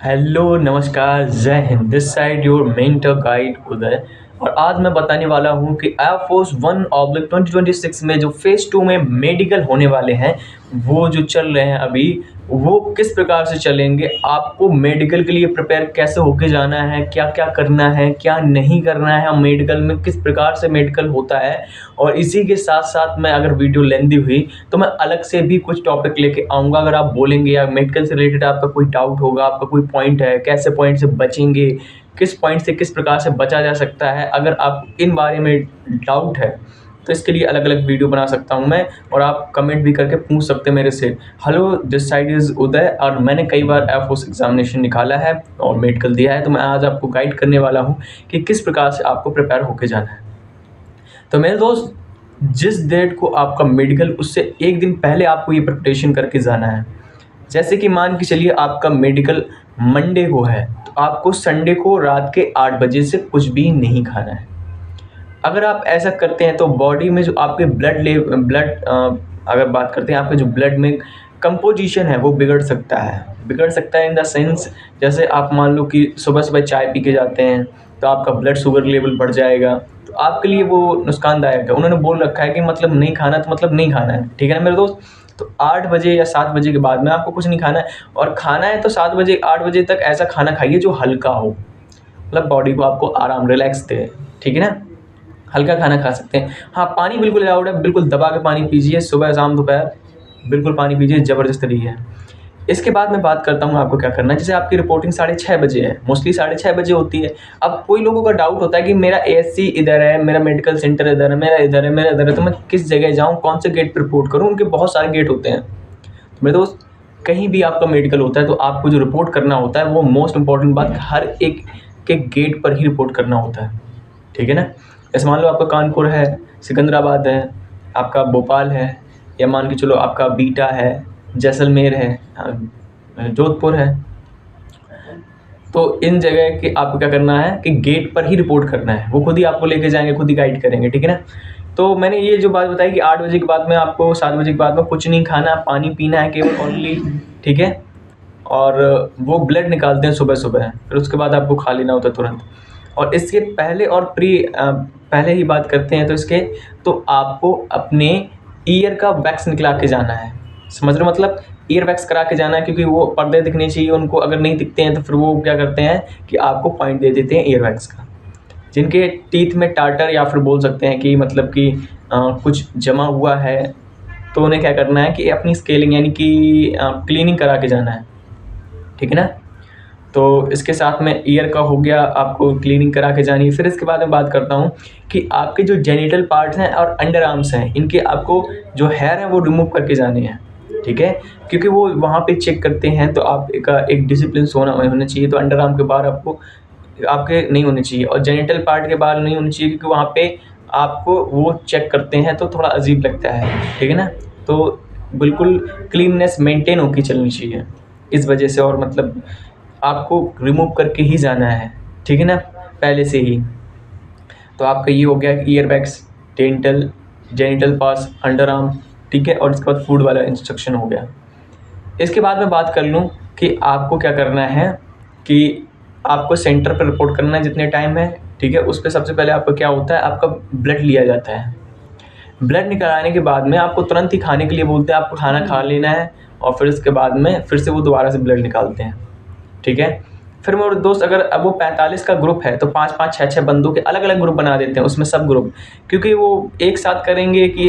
Hello नमस्कार जय Hind. This side your mentor guide Uday. और आज मैं बताने वाला हूं कि एयरफोर्स 1/2026 में जो फेज़ 2 में मेडिकल होने वाले हैं वो जो चल रहे हैं अभी, वो किस प्रकार से चलेंगे, आपको मेडिकल के लिए प्रिपेयर कैसे होके जाना है, क्या क्या करना है, क्या नहीं करना है, मेडिकल में किस प्रकार से मेडिकल होता है। और इसी के साथ साथ मैं अगर वीडियो लेंदी हुई तो मैं अलग से भी कुछ टॉपिक लेके आऊँगा। अगर आप बोलेंगे या मेडिकल से रिलेटेड आपका कोई डाउट होगा, आपका कोई पॉइंट है, कैसे पॉइंट से बचेंगे, किस पॉइंट से किस प्रकार से बचा जा सकता है, अगर आप इन बारे में डाउट है तो इसके लिए अलग अलग वीडियो बना सकता हूं मैं। और आप कमेंट भी करके पूछ सकते हैं मेरे से। हेलो दिस साइड इज़ उदय और मैंने कई बार एयरफोर्स एग्जामिनेशन निकाला है और मेडिकल दिया है, तो मैं आज आपको गाइड करने वाला हूं कि किस प्रकार से आपको प्रिपेयर होके जाना है। तो मेरे दोस्त, जिस डेट को आपका मेडिकल उससे एक दिन पहले आपको ये प्रिपरेशन करके जाना है। जैसे कि मान के चलिए आपका मेडिकल मंडे को है, तो आपको संडे को रात के 8 बजे से कुछ भी नहीं खाना है। अगर आप ऐसा करते हैं तो बॉडी में जो आपके अगर बात करते हैं, आपके जो ब्लड में कंपोजिशन है वो बिगड़ सकता है इन द सेंस, जैसे आप मान लो कि सुबह सुबह चाय पी के जाते हैं तो आपका ब्लड शुगर लेवल बढ़ जाएगा, तो आपके लिए वो नुकसानदायक है। उन्होंने बोल रखा है कि मतलब नहीं खाना तो मतलब नहीं खाना है, ठीक है ना मेरे दोस्त। तो 8 बजे या 7 बजे के बाद में आपको कुछ नहीं खाना है, और खाना है तो 7 बजे 8 बजे तक ऐसा खाना खाइए जो हल्का हो, मतलब बॉडी को आपको आराम रिलैक्स दे, ठीक है ना। हल्का खाना खा सकते हैं। हाँ, पानी बिल्कुल अलाउड है, बिल्कुल दबा के पानी पीजिए, सुबह शाम दोपहर बिल्कुल पानी पीजिए, ज़बरदस्त रही है। इसके बाद मैं बात करता हूँ आपको क्या करना है। जैसे आपकी रिपोर्टिंग 6:30 बजे है, मोस्टली 6:30 बजे होती है। अब कोई लोगों का डाउट होता है कि मेरा एएससी इधर है, मेरा मेडिकल सेंटर इधर है, मेरा इधर है, मेरा इधर है, तो मैं किस जगह जाऊँ, कौन से गेट पर रिपोर्ट करूँ। उनके बहुत सारे गेट होते हैं। तो मेरे दोस्त, कहीं भी आपका मेडिकल होता है तो आपको जो रिपोर्ट करना होता है वो मोस्ट इंपॉर्टेंट बात, हर एक के गेट पर ही रिपोर्ट करना होता है, ठीक है ना। जैसे मान लो आपका कानपुर है, सिकंदराबाद है, आपका भोपाल है, या मान के चलो आपका बीटा है, जैसलमेर है, जोधपुर है। तो इन जगह के आपको क्या करना है कि गेट पर ही रिपोर्ट करना है। वो खुद ही आपको लेके जाएंगे, खुद ही गाइड करेंगे, ठीक है ना। तो मैंने ये जो बात बताई कि 8 बजे के बाद में आपको 7 बजे के बाद में कुछ नहीं खाना, पानी पीना है केवल ओनली, ठीक है। और वो ब्लड निकालते हैं सुबह सुबह, फिर उसके बाद आपको खा लेना होता है तुरंत। और इसके पहले और पहले ही बात करते हैं तो इसके, तो आपको अपने ईयर का वैक्स निकला के जाना है। समझ रहे हो, मतलब ईयर वैक्स करा के जाना है, क्योंकि वो पर्दे दिखने चाहिए उनको। अगर नहीं दिखते हैं तो फिर वो क्या करते हैं कि आपको पॉइंट दे देते हैं ईयर वैक्स का। जिनके टीथ में टाटर या फिर बोल सकते हैं कि मतलब कि कुछ जमा हुआ है, तो उन्हें क्या करना है कि अपनी स्केलिंग यानी कि क्लीनिंग करा के जाना है, ठीक है ना। तो इसके साथ में ईयर का हो गया, आपको क्लीनिंग करा के जानी है। फिर इसके बाद मैं बात करता हूँ कि आपके जो जेनिटल पार्ट्स हैं और अंडर आर्म्स हैं, इनके आपको जो हेयर है वो रिमूव करके जाने हैं, ठीक है। क्योंकि वो वहाँ पे चेक करते हैं, तो आप एक डिसिप्लिन होना चाहिए। तो अंडर आर्म के बाल आपको आपके नहीं होने चाहिए, और जेनिटल पार्ट के बाल नहीं होने चाहिए, क्योंकि वहाँ पे आपको वो चेक करते हैं तो थोड़ा अजीब लगता है, ठीक है ना। तो बिल्कुल क्लीननेस मेंटेन होकर चलनी चाहिए इस वजह से, और मतलब आपको रिमूव करके ही जाना है, ठीक है ना, पहले से ही। तो आपका ये हो गया ईयर वैक्स, डेंटल, जेनिटल पास, अंडर आर्म, ठीक है। और इसके बाद फूड वाला इंस्ट्रक्शन हो गया। इसके बाद मैं बात कर लूँ कि आपको क्या करना है कि आपको सेंटर पर रिपोर्ट करना है जितने टाइम है, ठीक है। उस पर सबसे पहले आपका क्या होता है, आपका ब्लड लिया जाता है। ब्लड निकालने के बाद में आपको तुरंत ही खाने के लिए बोलते हैं, आपको खाना खा लेना है, और फिर इसके बाद में फिर से वो दोबारा से ब्लड निकालते हैं, ठीक है। फिर मेरे दोस्त, अगर अब वो 45 का ग्रुप है तो 5-5, 6-6 बंदों के अलग अलग ग्रुप बना देते हैं, उसमें सब ग्रुप, क्योंकि वो एक साथ करेंगे कि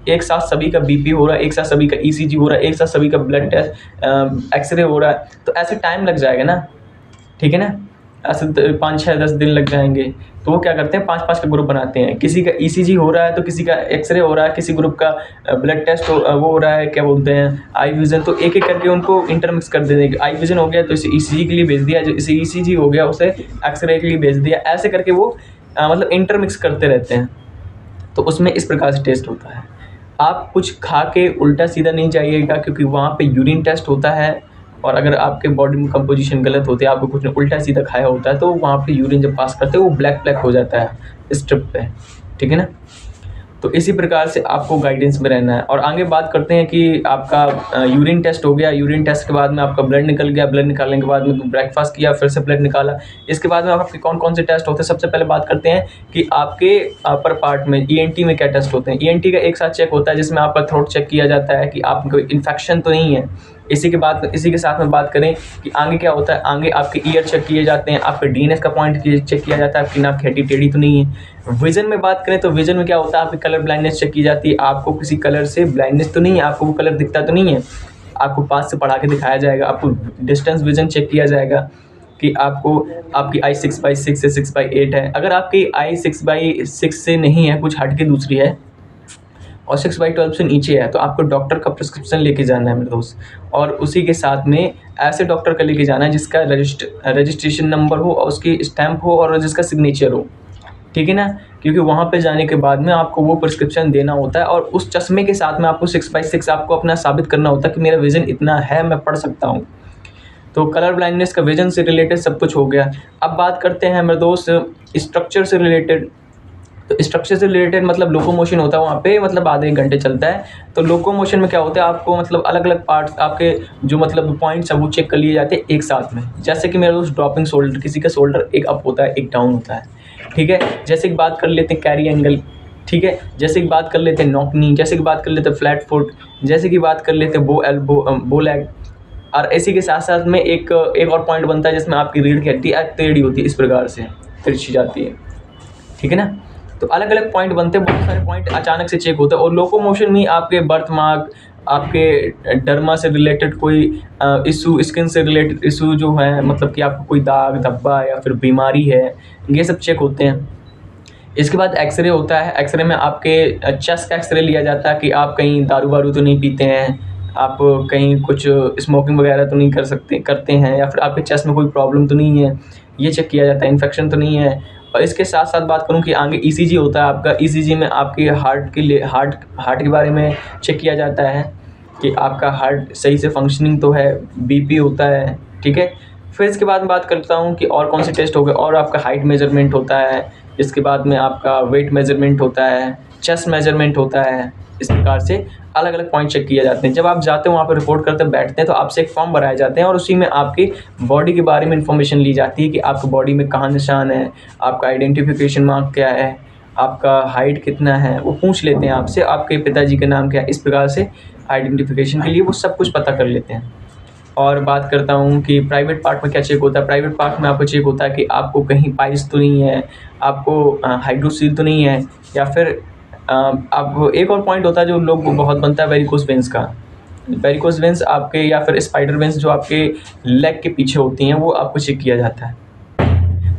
एक साथ सभी का बीपी हो रहा है, एक साथ सभी का ईसीजी हो रहा है, एक साथ सभी का ब्लड टेस्ट एक्सरे हो रहा है, तो ऐसे टाइम लग जाएगा ना, ठीक है ना। ऐसे 5-6-10 दिन लग जाएंगे। तो वो क्या करते हैं, 5-5 का ग्रुप बनाते हैं। किसी का ईसीजी हो रहा है तो किसी का एक्सरे हो रहा है, किसी ग्रुप का ब्लड टेस्ट वो हो रहा है, क्या बोलते हैं, आई विज़न। तो एक एक करके उनको इंटरमिक्स कर देंगे। आई विज़न हो गया तो इसे ईसीजी के लिए भेज दिया, जो इसे ईसीजी हो गया उसे एक्सरे के लिए भेज दिया। ऐसे करके वो मतलब इंटरमिक्स करते रहते हैं। तो उसमें इस प्रकार से टेस्ट होता है। आप कुछ खा के उल्टा सीधा नहीं जाइएगा, क्योंकि वहाँ पे यूरिन टेस्ट होता है, और अगर आपके बॉडी में कंपोजिशन गलत होती है, आपको कुछ ने उल्टा सीधा खाया होता है, तो वहाँ पे यूरिन जब पास करते हैं वो ब्लैक ब्लैक हो जाता है स्ट्रिप पे, ठीक है ना। तो इसी प्रकार से आपको गाइडेंस में रहना है। और आगे बात करते हैं कि आपका यूरिन टेस्ट हो गया, यूरिन टेस्ट के बाद में आपका ब्लड निकल गया, ब्लड निकालने के बाद में ब्रेकफास्ट किया, फिर से ब्लड निकाला। इसके बाद में आपके कौन कौन से टेस्ट होते हैं, सबसे पहले बात करते हैं कि आपके अपर पार्ट में ENT में क्या टेस्ट होते हैं। ENT का एक साथ चेक होता है जिसमें आपका थ्रोट चेक किया जाता है कि आपको इन्फेक्शन तो नहीं है। इसी के साथ में बात करें कि आगे क्या होता है, आगे आपके ईयर चेक किए जाते हैं, आपके DNS का पॉइंट चेक किया जाता है, आपकी नाक खैटी टेढ़ी तो नहीं है। विजन में बात करें तो विजन में क्या होता है, आपकी कलर ब्लाइंडनेस चेक की जाती है, आपको किसी कलर से ब्लाइंडनेस तो नहीं है, आपको वो कलर दिखता तो नहीं है, आपको पास से पढ़ा के दिखाया जाएगा। आपको डिस्टेंस विजन चेक किया जाएगा कि आपकी आई 6/6 से 6/8 है। अगर आपकी आई 6/6 से नहीं है, कुछ हट के दूसरी है और 6/12 से नीचे है, तो आपको डॉक्टर का प्रिस्क्रिप्शन लेके जाना है मेरे दोस्त। और उसी के साथ में ऐसे डॉक्टर का लेके जाना है जिसका रजिस्ट्रेशन नंबर हो और उसकी स्टैंप हो और जिसका सिग्नेचर हो, ठीक है ना। क्योंकि वहाँ पे जाने के बाद में आपको वो प्रिस्क्रिप्शन देना होता है और उस चश्मे के साथ में आपको 6/6 आपको अपना साबित करना होता है कि मेरा विज़न इतना है, मैं पढ़ सकता हूँ। तो कलर ब्लाइंडनेस का विजन से रिलेटेड सब कुछ हो गया। अब बात करते हैं मेरे दोस्त स्ट्रक्चर से रिलेटेड। तो स्ट्रक्चर से रिलेटेड मतलब लोकोमोशन होता है वहाँ पे, मतलब आधे 1 घंटे चलता है। तो लोकोमोशन में क्या होता है, आपको मतलब अलग अलग पार्ट्स आपके जो मतलब पॉइंट्स है वो चेक कर लिए जाते हैं एक साथ में। जैसे कि मेरे दोस्त ड्रॉपिंग शोल्डर, किसी का शोल्डर एक अप होता है एक डाउन होता है, ठीक है। जैसे कि बात कर लेते हैं कैरी एंगल, ठीक है। जैसे कि बात कर लेते हैं नॉक नी, जैसे कि बात कर लेते हैं फ्लैट फुट, जैसे कि बात कर लेते हैं बो एल्बो, बो लेग। और इसी के साथ साथ में एक और पॉइंट बनता है जिसमें आपकी रीढ़ की हड्डी टेढ़ी होती है, इस प्रकार से तिरछी जाती है, ठीक है ना। तो अलग अलग पॉइंट बनते हैं, बहुत सारे पॉइंट अचानक से चेक होते हैं। और लोकोमोशन में आपके बर्थ मार्क, आपके डर्मा से रिलेटेड कोई इशू, स्किन से रिलेटेड इशू जो है, मतलब कि आपको कोई दाग धब्बा या फिर बीमारी है, ये सब चेक होते हैं। इसके बाद एक्सरे होता है। एक्सरे में आपके चेस्ट का एक्सरे लिया जाता है कि आप कहीं दारू वारू तो नहीं पीते हैं, आप कहीं कुछ स्मोकिंग वगैरह तो नहीं करते हैं, या फिर आपके चेस्ट में कोई प्रॉब्लम तो नहीं है, ये चेक किया जाता है, इन्फेक्शन तो नहीं है। और इसके साथ साथ बात करूं कि आगे ECG होता है आपका। ECG में आपके हार्ट के बारे में चेक किया जाता है कि आपका हार्ट सही से फंक्शनिंग तो है, BP होता है, ठीक है। फिर इसके बाद में बात करता हूँ कि और कौन से टेस्ट हो गए। और आपका हाइट मेजरमेंट होता है, इसके बाद में आपका वेट मेजरमेंट होता है, चेस्ट मेजरमेंट होता है। इस प्रकार से अलग अलग पॉइंट चेक किए जाते हैं। जब आप जाते हो वहाँ पर रिपोर्ट करते बैठते हैं तो आपसे एक फॉर्म भराए जाते हैं और उसी में आपकी बॉडी के बारे में इंफॉर्मेशन ली जाती है कि आपकी बॉडी में कहाँ निशान है, आपका आइडेंटिफिकेशन मार्क क्या है, आपका हाइट कितना है, वो पूछ लेते हैं आपसे, आपके पिताजी का नाम क्या है। इस प्रकार से आइडेंटिफिकेशन के लिए वो सब कुछ पता कर लेते हैं। और बात करता हूँ कि प्राइवेट पार्ट में क्या चेक होता है। प्राइवेट पार्ट में आपको चेक होता है कि आपको कहीं पाइल्स तो नहीं है, आपको हाइड्रोसील तो नहीं है, या फिर आप एक और पॉइंट होता है जो लोग बहुत बनता है वेरिकोस वेंस का। वेरिकोस वेंस आपके या फिर स्पाइडर वेंस जो आपके लेग के पीछे होती हैं, वो आपको चेक किया जाता है।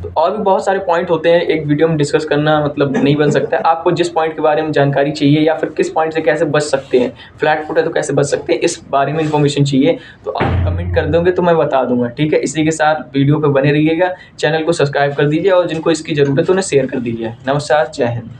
तो और भी बहुत सारे पॉइंट होते हैं, एक वीडियो में डिस्कस करना मतलब नहीं बन सकता है। आपको जिस पॉइंट के बारे में जानकारी चाहिए या फिर किस पॉइंट से कैसे बच सकते हैं, फ्लैट फुट है तो कैसे बच सकते हैं, इस बारे में इन्फॉर्मेशन चाहिए तो आप कमेंट कर दोगे तो मैं बता दूंगा, ठीक है। इसी के साथ वीडियो पे बने रहिएगा, चैनल को सब्सक्राइब कर दीजिए और जिनको इसकी ज़रूरत है उन्हें शेयर कर दीजिए। नमस्कार, जय हिंद।